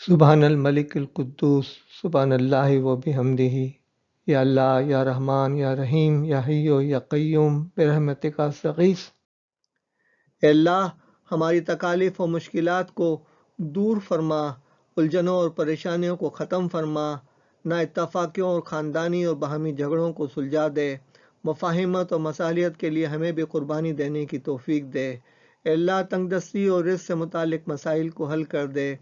سبحان الملک القدوس سبحان اللہ و بحمدہ یا اللہ یا رحمان یا رحیم یا حی یا قیوم برحمتک استغیث۔ اے اللہ ہماری تکالیف و مشکلات کو دور فرما، الجھنوں اور پریشانیوں کو ختم فرما، نا اتفاقیوں اور خاندانی اور باہمی جھگڑوں کو سلجھا دے، مفاہمت اور مصالحت کے لیے ہمیں بھی قربانی دینے کی توفیق دے۔ اے اللہ تنگ دستی اور رزق سے متعلق مسائل کو حل کر دے۔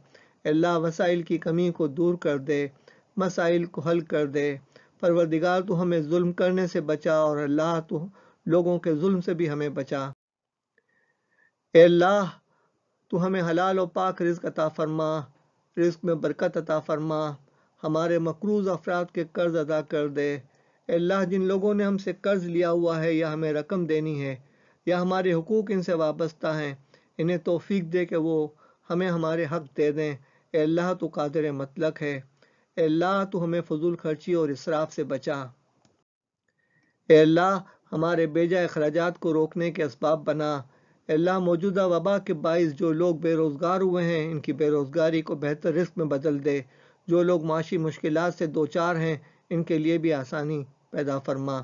اے اللہ وسائل کی کمی کو دور کر دے، مسائل کو حل کر دے۔ پروردگار تو ہمیں ظلم کرنے سے بچا، اور اللہ تو لوگوں کے ظلم سے بھی ہمیں بچا۔ اے اللہ تو ہمیں حلال و پاک رزق عطا فرما، رزق میں برکت عطا فرما، ہمارے مقروض افراد کے قرض ادا کر دے۔ اے اللہ جن لوگوں نے ہم سے قرض لیا ہوا ہے یا ہمیں رقم دینی ہے یا ہمارے حقوق ان سے وابستہ ہیں، انہیں توفیق دے کہ وہ ہمیں ہمارے حق دے دیں۔ اے اللہ تو قادر مطلق ہے۔ اے اللہ تو ہمیں فضول خرچی اور اسراف سے بچا۔ اے اللہ ہمارے بیجا اخراجات کو روکنے کے اسباب بنا۔ اے اللہ موجودہ وبا کے باعث جو لوگ بے روزگار ہوئے ہیں، ان کی بے روزگاری کو بہتر رزق میں بدل دے۔ جو لوگ معاشی مشکلات سے دوچار ہیں، ان کے لیے بھی آسانی پیدا فرما۔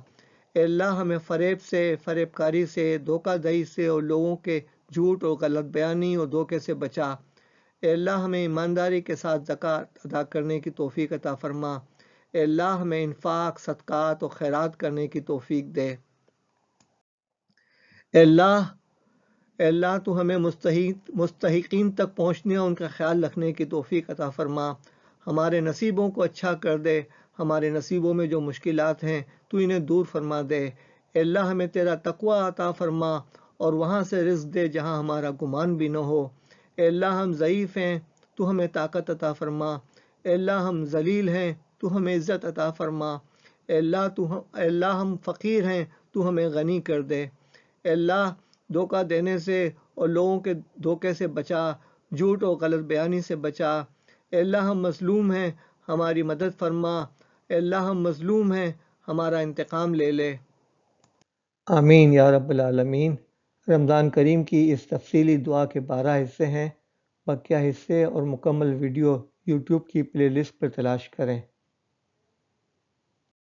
اے اللہ ہمیں فریب سے، فریب کاری سے، دھوکہ دہی سے اور لوگوں کے جھوٹ اور غلط بیانی اور دھوکے سے بچا۔ اے اللہ ہمیں ایمانداری کے ساتھ زکوٰۃ ادا کرنے کی توفیق عطا فرما۔ اے اللہ ہمیں انفاق، صدقات اور خیرات کرنے کی توفیق دے۔ اے اللہ تو ہمیں مستحقین تک پہنچنے اور ان کا خیال رکھنے کی توفیق عطا فرما۔ ہمارے نصیبوں کو اچھا کر دے، ہمارے نصیبوں میں جو مشکلات ہیں تو انہیں دور فرما دے۔ اے اللہ ہمیں تیرا تقوی عطا فرما اور وہاں سے رزق دے جہاں ہمارا گمان بھی نہ ہو۔ اے اللہ ہم ضعیف ہیں تو ہمیں طاقت عطا فرما۔ اے اللہ ہم ذلیل ہیں تو ہمیں عزت عطا فرما۔ اے اللہ ہم فقیر ہیں تو ہمیں غنی کر دے۔ اے اللہ دھوکہ دینے سے اور لوگوں کے دھوکے سے بچا، جھوٹ اور غلط بیانی سے بچا۔ اے اللہ ہم مظلوم ہیں، ہماری مدد فرما۔ اے اللہ ہم مظلوم ہیں، ہمارا انتقام لے لے۔ آمین یا رب العالمین۔ رمضان کریم کی اس تفصیلی دعا کے 12 حصے ہیں۔ بقیہ حصے اور مکمل ویڈیو یوٹیوب کی پلے لسٹ پر تلاش کریں۔